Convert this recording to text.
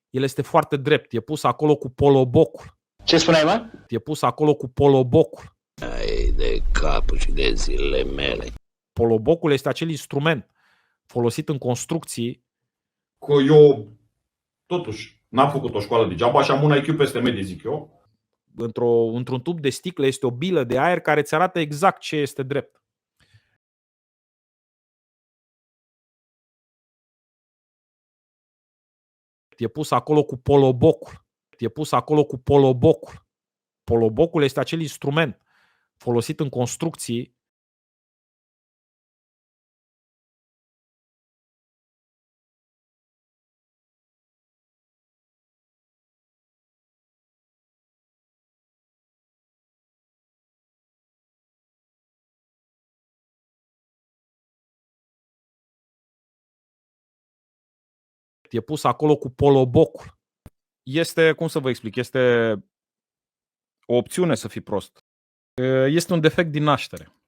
El este foarte drept, e pus acolo cu polobocul. Ce spuneai, mă? E pus acolo cu polobocul. Ai de capul și de zilele mele. Polobocul este acel instrument folosit în construcții. Că eu, totuși, n-am făcut o școală degeaba și am un IQ peste medie, zic eu. Într-un tub de sticlă este o bilă de aer care îți arată exact ce este drept. E pus acolo cu polobocul. E pus acolo cu polobocul. Polobocul este acel instrument folosit în construcții. E pus acolo cu polobocul. Este, cum să vă explic, este o opțiune să fii prost. Este un defect din naștere.